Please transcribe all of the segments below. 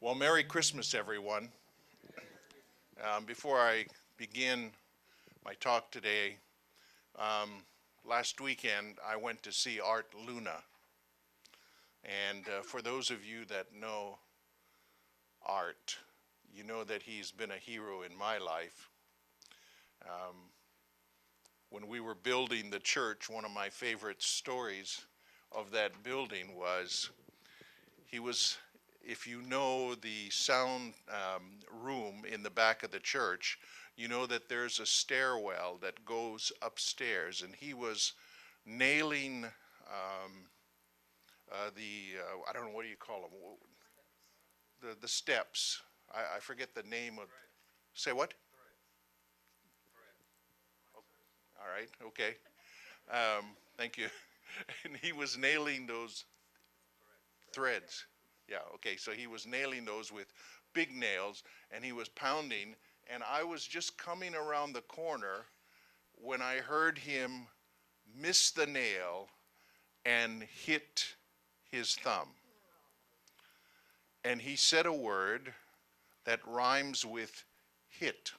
Well, Merry Christmas, everyone. Before I begin my talk today, um, last weekend I went to see Art Luna. And for those of you that know Art, you know that he's been a hero in my life. Um, when we were building the church, one of my favorite stories of that building was he was, if you know the sound room in the back of the church, you know that there's a stairwell that goes upstairs, and he was nailing I don't know, what do you call them, the steps. I forget the name of. Say what? All right, okay. Thank you. And he was nailing those threads. Yeah, okay. So he was nailing those with big nails, and he was pounding. And I was just coming around the corner when I heard him miss the nail and hit his thumb. And he said a word that rhymes with hit.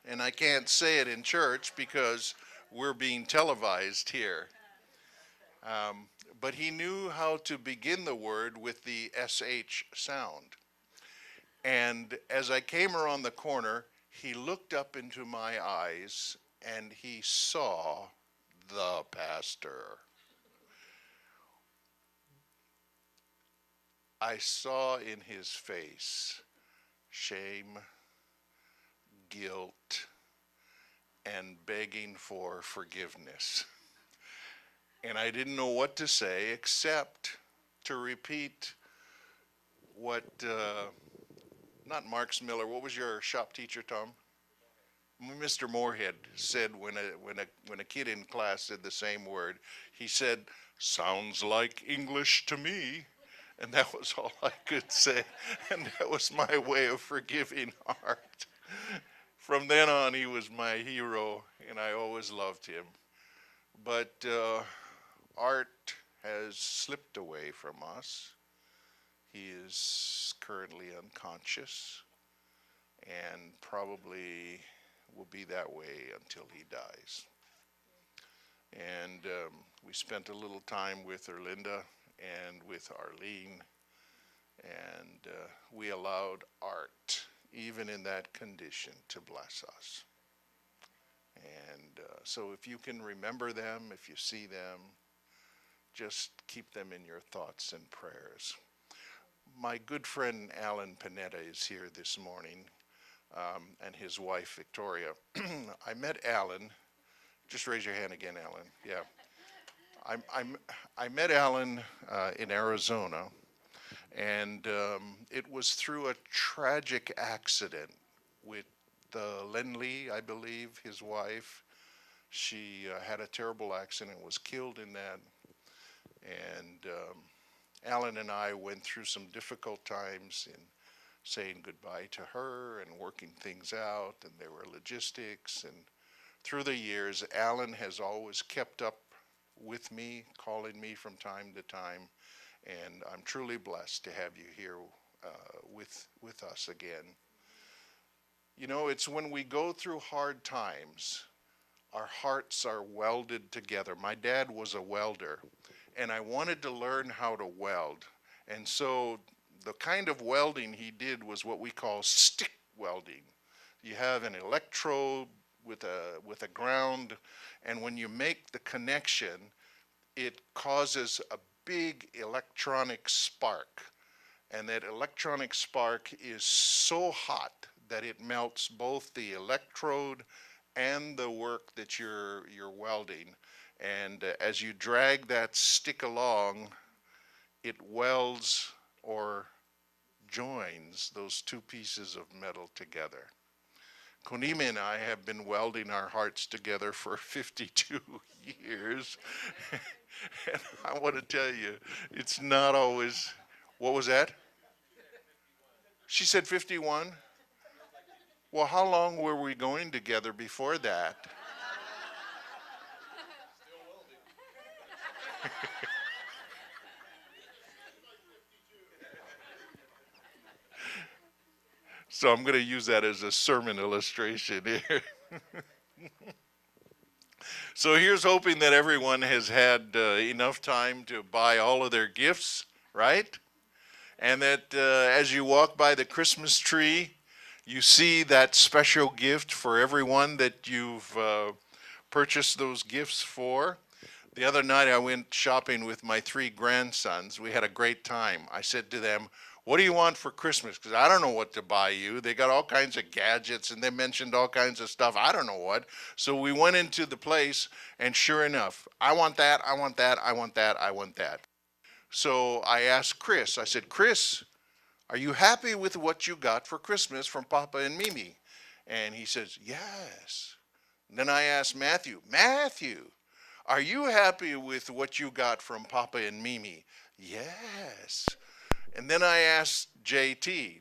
And I can't say it in church because we're being televised here. Um, but he knew how to begin the word with the SH sound. And as I came around the corner, he looked up into my eyes and he saw the pastor. I saw in his face shame, guilt, and begging for forgiveness. And I didn't know what to say except to repeat what, not Marks Miller, what was your shop teacher, Tom? Mr. Moorhead said when a kid in class said the same word, he said, "Sounds like English to me." And that was all I could say. And that was my way of forgiving Art. From then on, he was my hero, and I always loved him. But Art has slipped away from us. He is currently unconscious and probably will be that way until he dies. And we spent a little time with Erlinda and with Arlene, and we allowed Art, even in that condition, to bless us. And so if you can remember them, if you see them, just keep them in your thoughts and prayers. My good friend Alan Panetta is here this morning, and his wife Victoria. I met Alan. Just raise your hand again, Alan. Yeah. I met Alan in Arizona, and it was through a tragic accident with Len I believe, his wife. She had a terrible accident, was killed in that, and Alan and I went through some difficult times in saying goodbye to her and working things out, and there were logistics. And through the years, Alan has always kept up with me, calling me from time to time, and I'm truly blessed to have you here with us again. You know, it's when we go through hard times, our hearts are welded together. My dad was a welder, and I wanted to learn how to weld. And so the kind of welding he did was what we call stick welding. You have an electrode with a ground, and when you make the connection, it causes a big electronic spark. And that electronic spark is so hot that it melts both the electrode and the work that you're welding. And as you drag that stick along, it welds or joins those two pieces of metal together. Konimi and I have been welding our hearts together for 52 years. And I want to tell you, it's not always, what was that? She said 51? Well, how long were we going together before that? So I'm going to use that as a sermon illustration here. So here's hoping that everyone has had enough time to buy all of their gifts, right? And that as you walk by the Christmas tree, you see that special gift for everyone that you've purchased those gifts for. The other night I went shopping with my 3 grandsons. We had a great time. I said to them, what do you want for Christmas? Because I don't know what to buy you. They got all kinds of gadgets and they mentioned all kinds of stuff. I don't know what. So we went into the place and sure enough, I want that, I want that, I want that, I want that. So I asked Chris, I said, Chris, are you happy with what you got for Christmas from Papa and Mimi? And he says, yes. And then I asked Matthew, Matthew, are you happy with what you got from Papa and Mimi? Yes. And then I asked JT,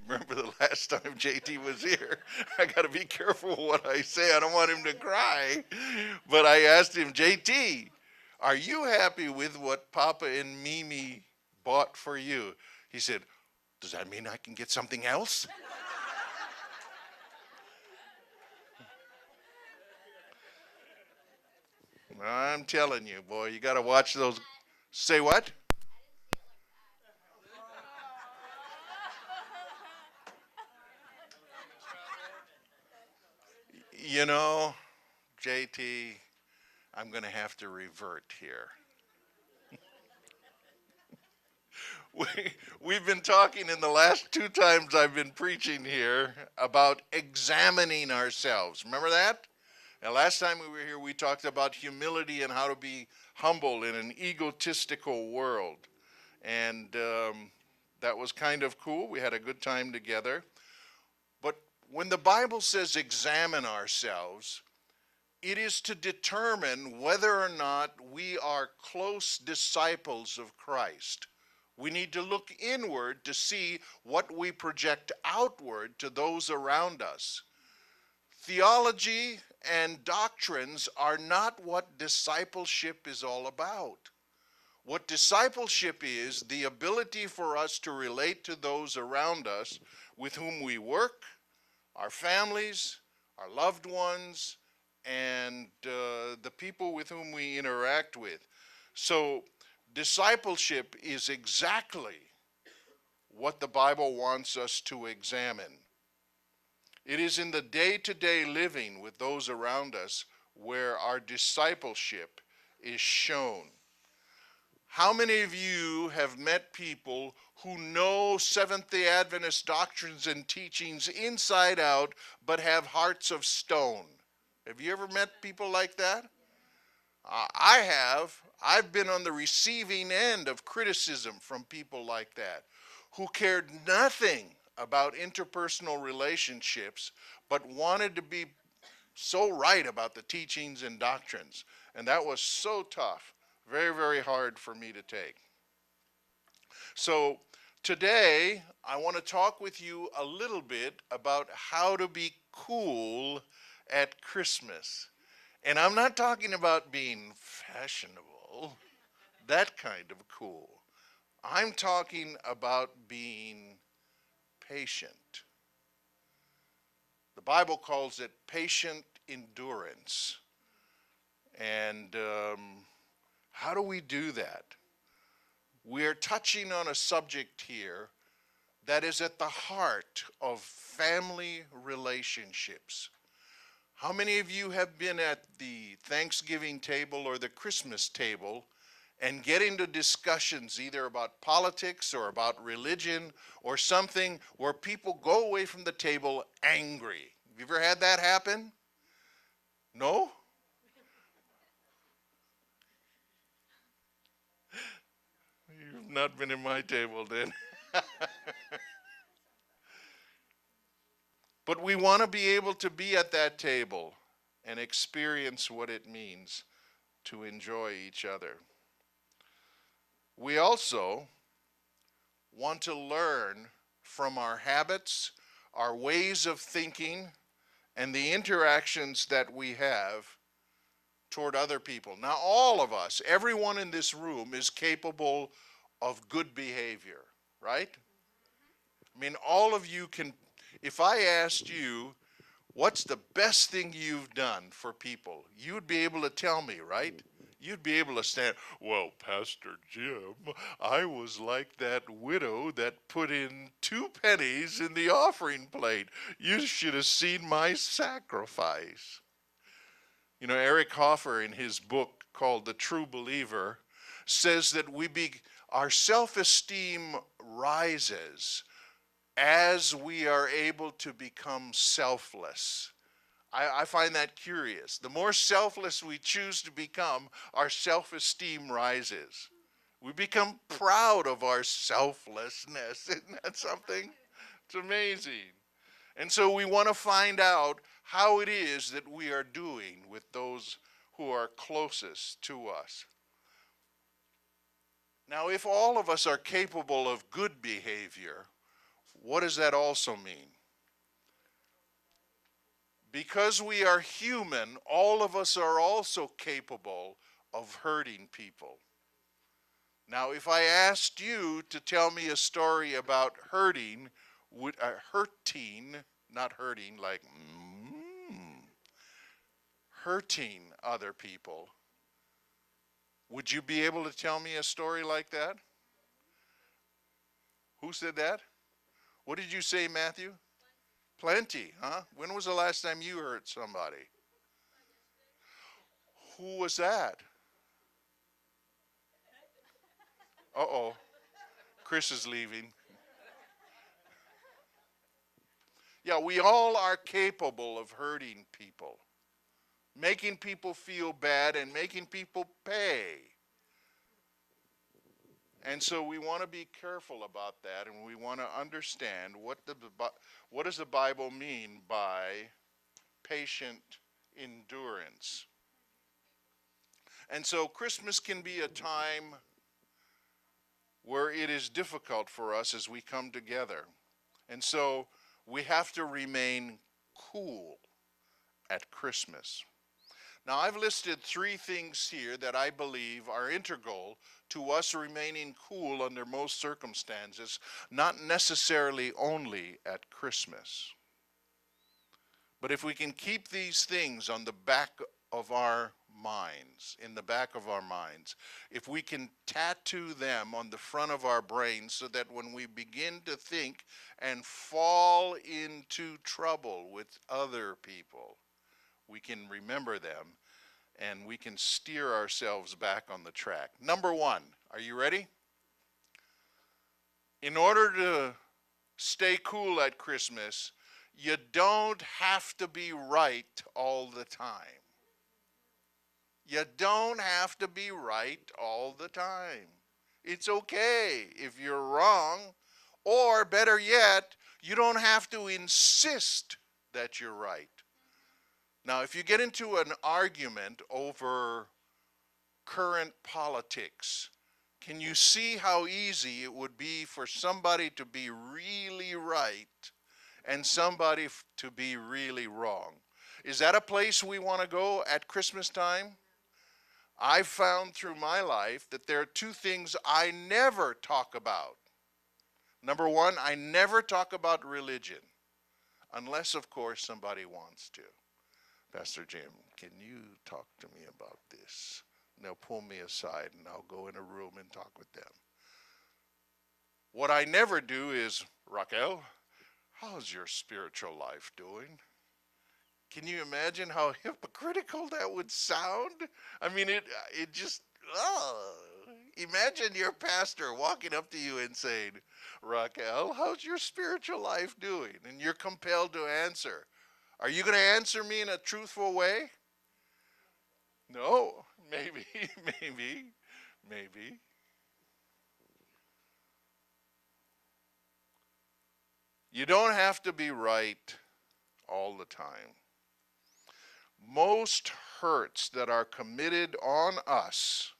remember the last time JT was here? I got to be careful what I say. I don't want him to cry. But I asked him, JT, are you happy with what Papa and Mimi bought for you? He said, does that mean I can get something else? I'm telling you, boy, you got to watch those. Say what? You know, JT, I'm going to have to revert here. We, we've been talking in the last 2 times I've been preaching here about examining ourselves. Remember that? And last time we were here, we talked about humility and how to be humble in an egotistical world. And that was kind of cool. We had a good time together. But when the Bible says examine ourselves, it is to determine whether or not we are close disciples of Christ. We need to look inward to see what we project outward to those around us. Theology and doctrines are not what discipleship is all about. What discipleship is, the ability for us to relate to those around us with whom we work, our families, our loved ones, and the people with whom we interact with. So discipleship is exactly what the Bible wants us to examine. It is in the day-to-day living with those around us where our discipleship is shown. How many of you have met people who know Seventh-day Adventist doctrines and teachings inside out but have hearts of stone? Have you ever met people like that? I have. I've been on the receiving end of criticism from people like that who cared nothing about interpersonal relationships but wanted to be so right about the teachings and doctrines. And that was so tough. Very, very hard for me to take. So today, I want to talk with you a little bit about how to be cool at Christmas. And I'm not talking about being fashionable, that kind of cool. I'm talking about being patient. The Bible calls it patient endurance. And how do we do that? We're touching on a subject here that is at the heart of family relationships. How many of you have been at the Thanksgiving table or the Christmas table and get into discussions either about politics or about religion or something where people go away from the table angry? Have you ever had that happen? No? You've not been in my table then. But we want to be able to be at that table and experience what it means to enjoy each other. We also want to learn from our habits, our ways of thinking, and the interactions that we have toward other people. Now, all of us, everyone in this room is capable of good behavior, right? I mean, all of you can, if I asked you, what's the best thing you've done for people? You'd be able to tell me, right? You'd be able to stand, well, Pastor Jim, I was like that widow that put in 2 pennies in the offering plate. You should have seen my sacrifice. You know, Eric Hoffer, in his book called The True Believer, says that our self-esteem rises as we are able to become selfless. I find that curious. The more selfless we choose to become, our self-esteem rises. We become proud of our selflessness. Isn't that something? It's amazing. And so we want to find out how it is that we are doing with those who are closest to us. Now, if all of us are capable of good behavior, what does that also mean? Because we are human, all of us are also capable of hurting people. Now, if I asked you to tell me a story about hurting, not hurting like, hurting other people, would you be able to tell me a story like that? Who said that? What did you say, Matthew? Plenty, huh? When was the last time you hurt somebody? Who was that? Uh-oh. Chris is leaving. Yeah, we all are capable of hurting people, making people feel bad and making people pay. And so we want to be careful about that, and we want to understand what does the Bible mean by patient endurance. And so Christmas can be a time where it is difficult for us as we come together. And so we have to remain cool at Christmas. Now, I've listed 3 things here that I believe are integral to us remaining cool under most circumstances, not necessarily only at Christmas. But if we can keep these things on the back of our minds, in the back of our minds, if we can tattoo them on the front of our brains so that when we begin to think and fall into trouble with other people, we can remember them and we can steer ourselves back on the track. Number 1, are you ready? In order to stay cool at Christmas, you don't have to be right all the time. You don't have to be right all the time. It's okay if you're wrong, or better yet, you don't have to insist that you're right. Now, if you get into an argument over current politics, can you see how easy it would be for somebody to be really right and somebody to be really wrong? Is that a place we want to go at Christmas time? I've found through my life that there are 2 things I never talk about. Number 1, I never talk about religion, unless, of course, somebody wants to. Pastor Jim, can you talk to me about this? And they'll pull me aside and I'll go in a room and talk with them. What I never do is, Raquel, how's your spiritual life doing? Can you imagine how hypocritical that would sound? I mean, it just, imagine your pastor walking up to you and saying, Raquel, how's your spiritual life doing? And you're compelled to answer. Are you going to answer me in a truthful way? No, maybe. You don't have to be right all the time. Most hurts that are committed on us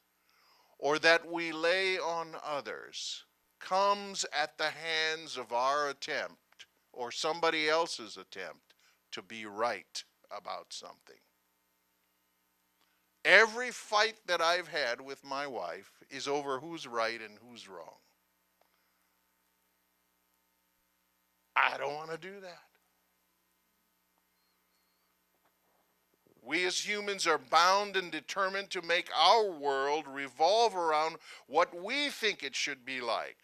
or that we lay on others comes at the hands of our attempt or somebody else's attempt to be right about something. Every fight that I've had with my wife is over who's right and who's wrong. I don't want to do that. We as humans are bound and determined to make our world revolve around what we think it should be like.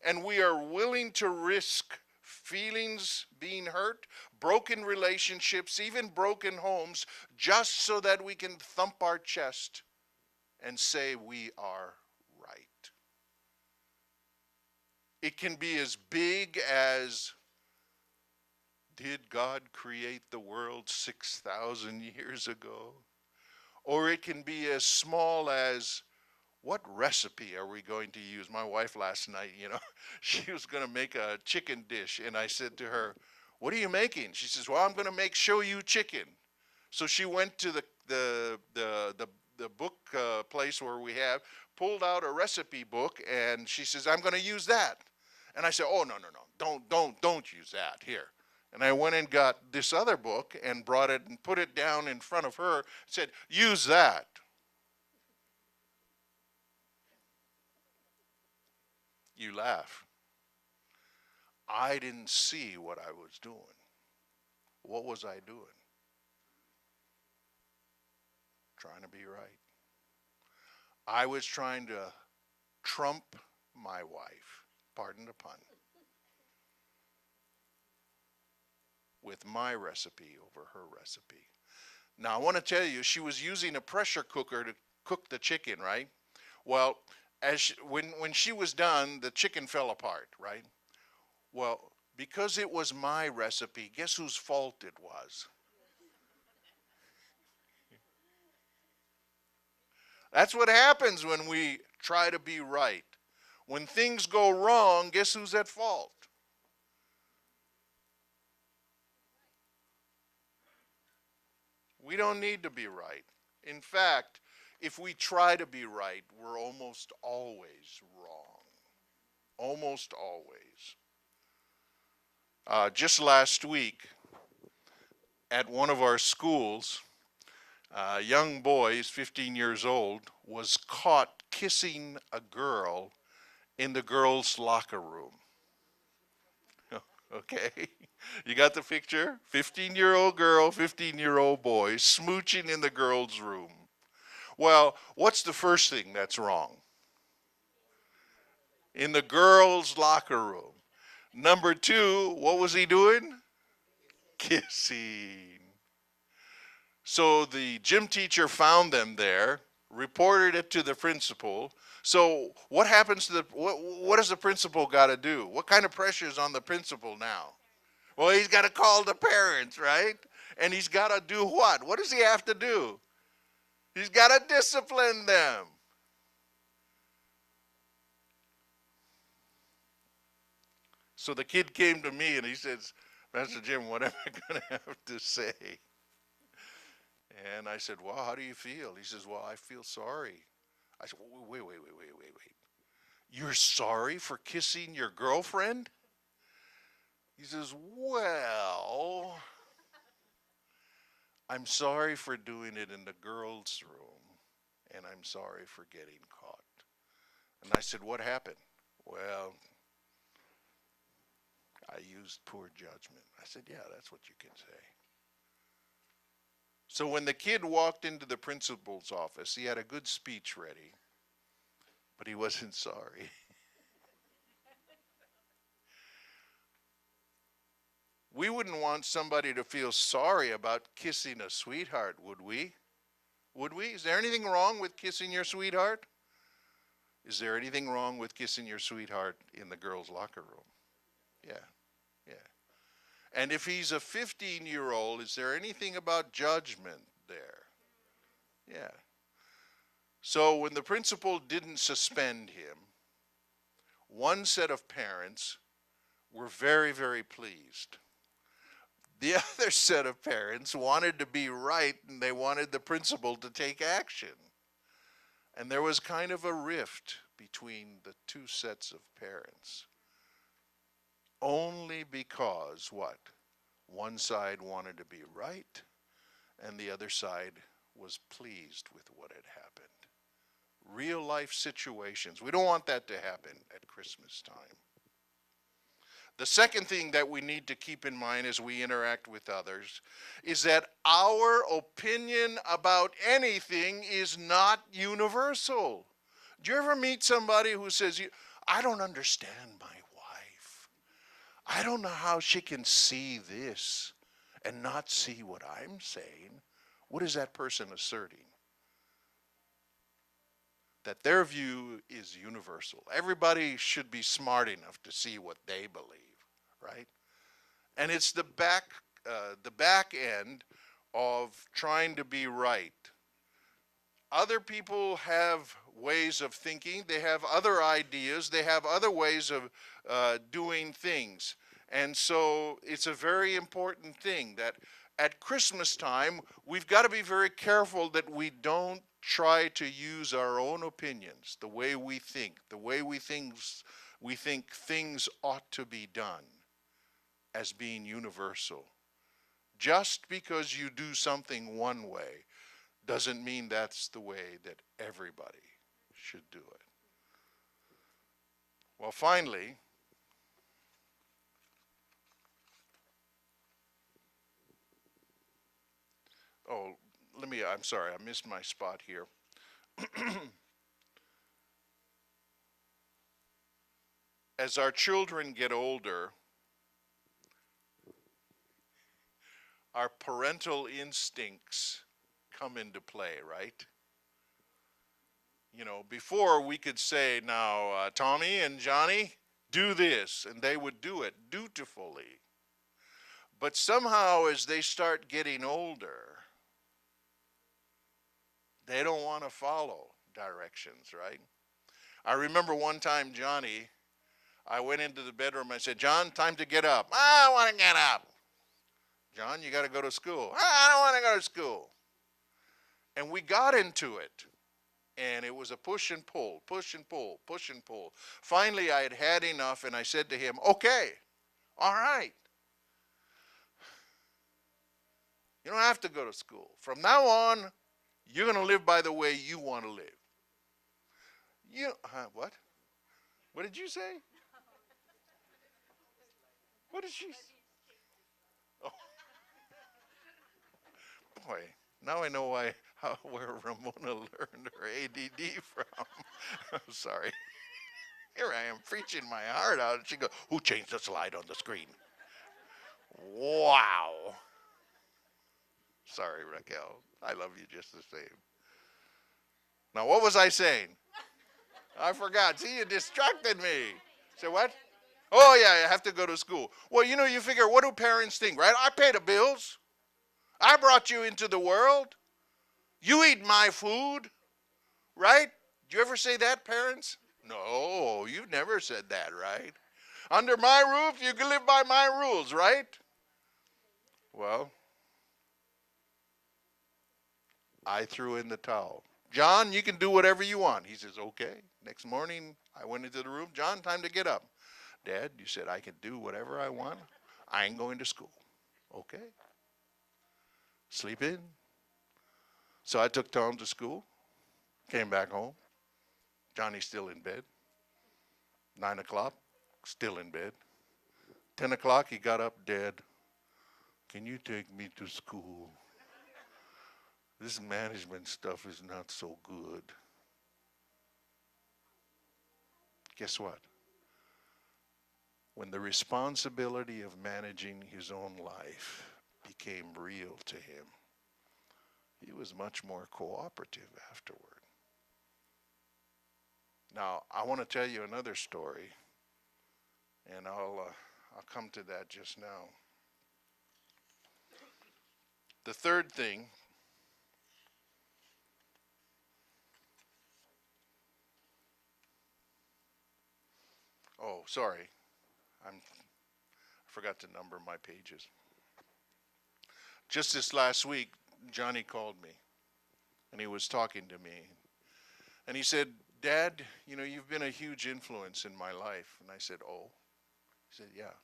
And we are willing to risk feelings being hurt, broken relationships, even broken homes, just so that we can thump our chest and say we are right. It can be as big as, did God create the world 6,000 years ago? Or it can be as small as, what recipe are we going to use? My wife last night, she was going to make a chicken dish. And I said to her, what are you making? She says, well, I'm going to make shoyu chicken. So she went to the book place where we have, pulled out a recipe book, and she says, I'm going to use that. And I said, oh, no, no, no, don't use that here. And I went and got this other book and brought it and put it down in front of her, said, use that. You laugh. I didn't see what I was doing. What was I doing? Trying to be right. I was trying to trump my wife, pardon the pun, with my recipe over her recipe. Now, I want to tell you, she was using a pressure cooker to cook the chicken, right? Well, when she was done, the chicken fell apart, right? Well, because it was my recipe, guess whose fault it was? That's what happens when we try to be right. When things go wrong, guess who's at fault? We don't need to be right. In fact, if we try to be right, we're almost always wrong. Almost always. Just last week, at one of our schools, a young boy, he's 15 years old, was caught kissing a girl in the girls' locker room. Okay, you got the picture? 15-year-old girl, 15-year-old boy smooching in the girls' room. Well, what's the first thing that's wrong? In the girls' locker room. Number two, what was he doing? Kissing. So the gym teacher found them there, reported it to the principal. So what happens to what does the principal got to do? What kind of pressure is on the principal now? Well, he's got to call the parents, right? And he's got to do what? What does he have to do? He's got to discipline them. So the kid came to me and he says, Pastor Jim, what am I going to have to say? And I said, well, how do you feel? He says, well, I feel sorry. I said, wait. You're sorry for kissing your girlfriend? He says, well, I'm sorry for doing it in the girls' room, and I'm sorry for getting caught. And I said, what happened? Well, I used poor judgment. I said, yeah, that's what you can say. So when the kid walked into the principal's office, he had a good speech ready, but he wasn't sorry. We wouldn't want somebody to feel sorry about kissing a sweetheart, would we? Would we? Is there anything wrong with kissing your sweetheart? Is there anything wrong with kissing your sweetheart in the girls' locker room? Yeah, yeah. And if he's a 15-year-old, is there anything about judgment there? Yeah. So when the principal didn't suspend him, one set of parents were very, very pleased. The other set of parents wanted to be right, and they wanted the principal to take action. And there was kind of a rift between the two sets of parents. Only because what? One side wanted to be right, and the other side was pleased with what had happened. Real life situations. We don't want that to happen at Christmas time. The second thing that we need to keep in mind as we interact with others is that our opinion about anything is not universal. Do you ever meet somebody who says, I don't understand my wife. I don't know how she can see this and not see what I'm saying? What is that person asserting? That their view is universal. Everybody should be smart enough to see what they believe, right? And it's the back end of trying to be right. Other people have ways of thinking, they have other ideas, they have other ways of doing things. And so it's a very important thing that at Christmas time, we've got to be very careful that we don't try to use our own opinions, the way we think, we think things ought to be done as being universal. Just because you do something one way doesn't mean that's the way that everybody should do it. Well, finally, I'm sorry, I missed my spot here. As our children get older, our parental instincts come into play, right? You know, before we could say, now, Tommy and Johnny, do this, and they would do it dutifully. But somehow, as they start getting older, they don't want to follow directions, right? I remember one time, Johnny, I went into the bedroom, I said, John, time to get up. I don't want to get up. John, you got to go to school. I don't want to go to school. And we got into it. And it was a push and pull, push and pull, push and pull. Finally, I had enough, and I said to him, okay, all right. You don't have to go to school. From now on, you're going to live by the way you want to live. What? What did you say? What did she say? Oh. Boy, now I know where Ramona learned her ADD from. I'm sorry. Here I am preaching my heart out, and she goes, who changed the slide on the screen? Wow. Sorry, Raquel. I love you just the same. Now, what was I saying? I forgot. See, you distracted me. Say what? Oh, yeah, I have to go to school. Well, you figure, what do parents think, right? I pay the bills. I brought you into the world. You eat my food, right? Do you ever say that, parents? No, you've never said that, right? Under my roof, you can live by my rules, right? Well, I threw in the towel. John, you can do whatever you want. He says, okay. Next morning, I went into the room. John, time to get up. Dad, you said I can do whatever I want. I ain't going to school. Okay. Sleep in. So I took Tom to school, came back home. Johnny's still in bed. 9 o'clock, still in bed. 10 o'clock, he got up, Dad, can you take me to school? This management stuff is not so good. Guess what? When the responsibility of managing his own life became real to him, he was much more cooperative afterward. Now, I want to tell you another story, and I'll come to that just now. The third thing, oh, sorry, I forgot to number my pages. Just this last week, Johnny called me, and he was talking to me, and he said, Dad, you've been a huge influence in my life. And I said, oh? He said, yeah.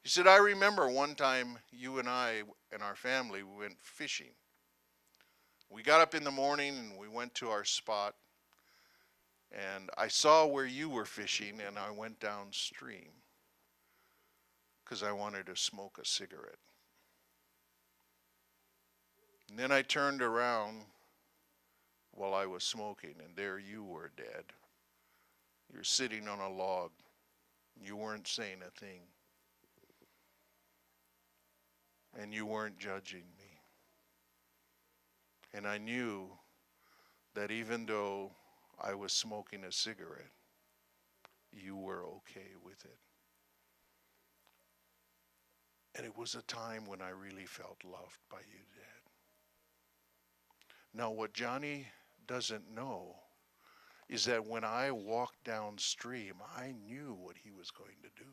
He said, I remember one time you and I and our family went fishing. We got up in the morning and we went to our spot, and I saw where you were fishing, and I went downstream. because I wanted to smoke a cigarette. And then I turned around while I was smoking, and there you were dead. You're sitting on a log. You weren't saying a thing. And you weren't judging me. And I knew that even though I was smoking a cigarette, you were okay with it. And it was a time when I really felt loved by you, Dad. Now, what Johnny doesn't know is that when I walked downstream, I knew what he was going to do.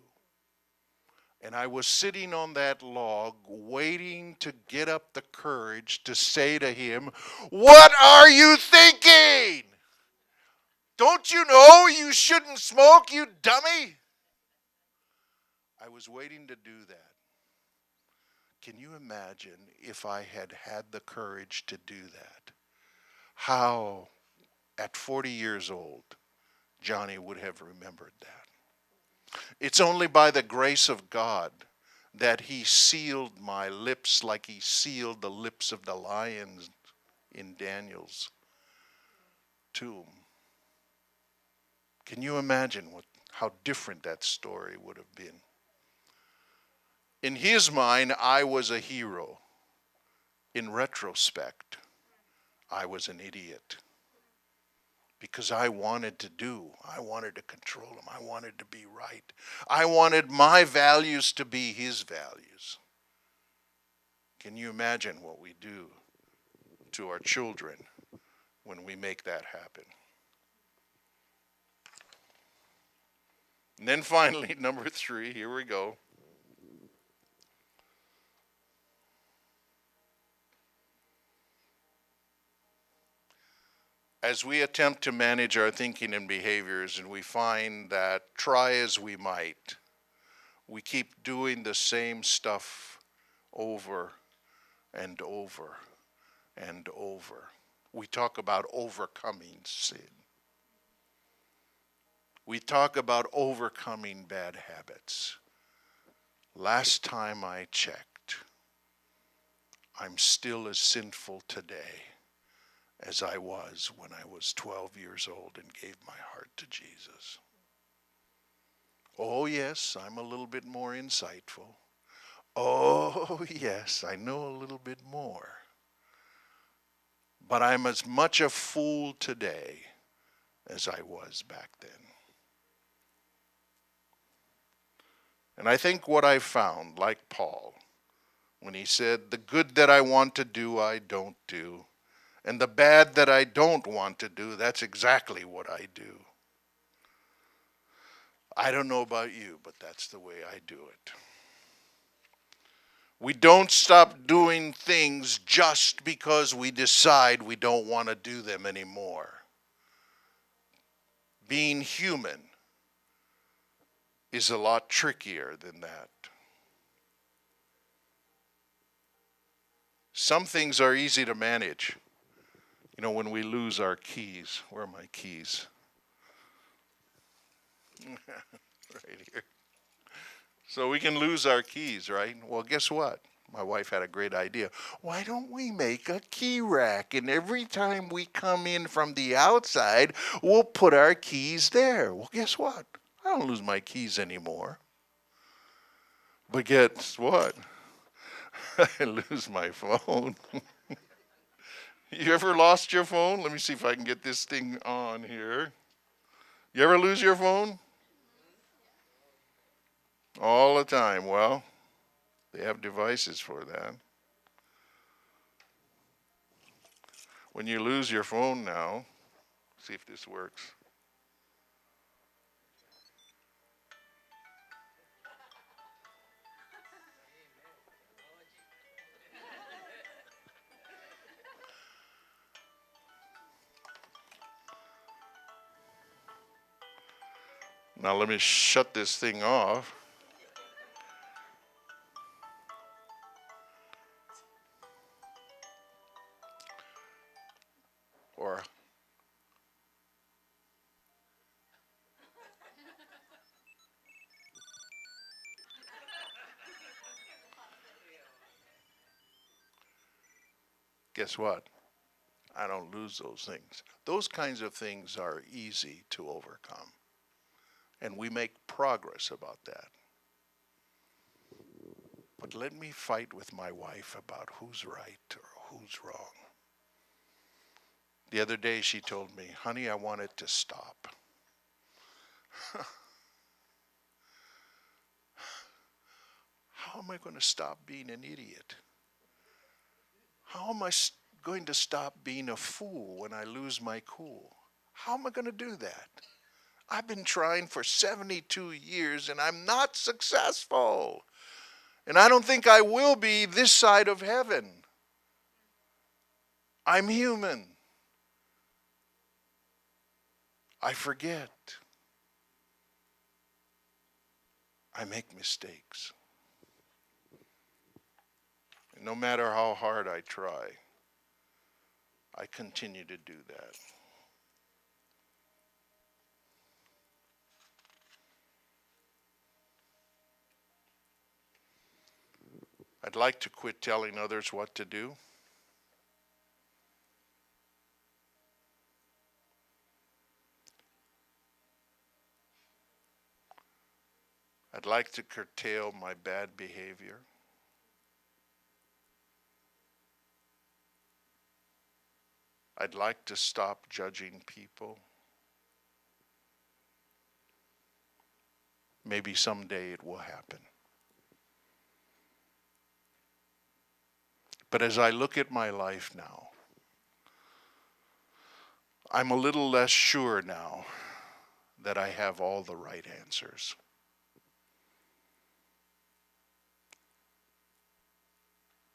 And I was sitting on that log waiting to get up the courage to say to him, "What are you thinking? Don't you know you shouldn't smoke, you dummy?" I was waiting to do that. Can you imagine if I had had the courage to do that? How, at 40 years old, Johnny would have remembered that. It's only by the grace of God that he sealed my lips like he sealed the lips of the lions in Daniel's tomb. Can you imagine how different that story would have been? In his mind, I was a hero. In retrospect, I was an idiot. Because I wanted to control him. I wanted to be right. I wanted my values to be his values. Can you imagine what we do to our children when we make that happen? And then finally, number 3, here we go. As we attempt to manage our thinking and behaviors, and we find that try as we might, we keep doing the same stuff over and over and over. We talk about overcoming sin. We talk about overcoming bad habits. Last time I checked, I'm still as sinful today as I was when I was 12 years old and gave my heart to Jesus. Oh yes, I'm a little bit more insightful. Oh yes, I know a little bit more. But I'm as much a fool today as I was back then. And I think what I found, like Paul, when he said, "The good that I want to do, I don't do. And the bad that I don't want to do, that's exactly what I do." I don't know about you, but that's the way I do it. We don't stop doing things just because we decide we don't want to do them anymore. Being human is a lot trickier than that. Some things are easy to manage. You know, when we lose our keys. Where are my keys? Right here. So we can lose our keys, right? Well, guess what? My wife had a great idea. Why don't we make a key rack? And every time we come in from the outside, we'll put our keys there. Well, guess what? I don't lose my keys anymore. But guess what? I lose my phone. You ever lost your phone? Let me see if I can get this thing on here. You ever lose your phone? All the time. Well, they have devices for that. When you lose your phone now, see if this works. Now let me shut this thing off. Or guess what? I don't lose those things. Those kinds of things are easy to overcome. And we make progress about that. But let me fight with my wife about who's right or who's wrong. The other day she told me, honey, I want it to stop. How am I going to stop being an idiot? How am I going to stop being a fool when I lose my cool? How am I going to do that? I've been trying for 72 years and I'm not successful. And I don't think I will be this side of heaven. I'm human. I forget. I make mistakes. And no matter how hard I try, I continue to do that. I'd like to quit telling others what to do. I'd like to curtail my bad behavior. I'd like to stop judging people. Maybe someday it will happen. But as I look at my life now, I'm a little less sure now that I have all the right answers.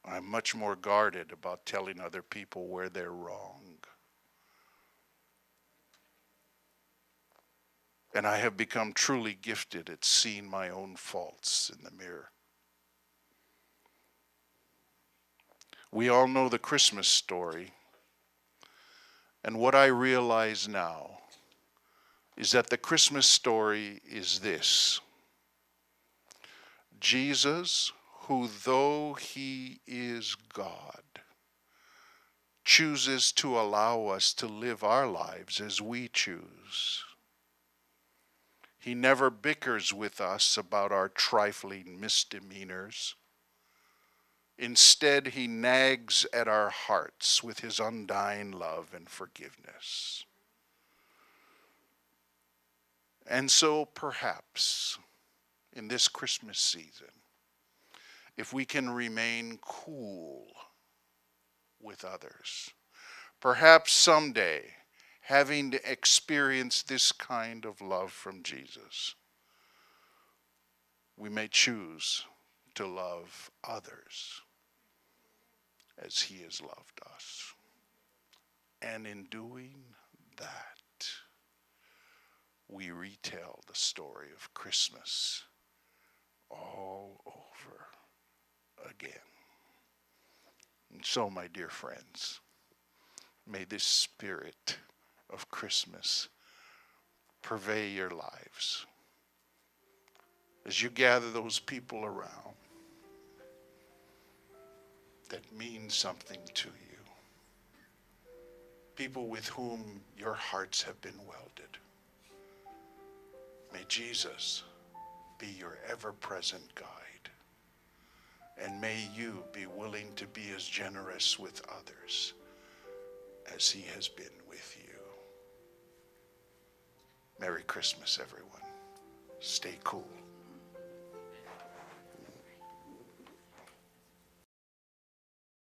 I'm much more guarded about telling other people where they're wrong. And I have become truly gifted at seeing my own faults in the mirror. We all know the Christmas story. And what I realize now is that the Christmas story is this. Jesus, who though he is God, chooses to allow us to live our lives as we choose. He never bickers with us about our trifling misdemeanors. Instead, he nags at our hearts with his undying love and forgiveness. And so perhaps in this Christmas season, if we can remain cool with others, perhaps someday, having experienced this kind of love from Jesus, we may choose to love others as he has loved us. And in doing that, we retell the story of Christmas all over again. And so, my dear friends, may this spirit of Christmas pervade your lives as you gather those people around that mean something to you, people with whom your hearts have been welded. May Jesus be your ever-present guide, and may you be willing to be as generous with others as he has been with you. Merry Christmas, everyone. Stay cool.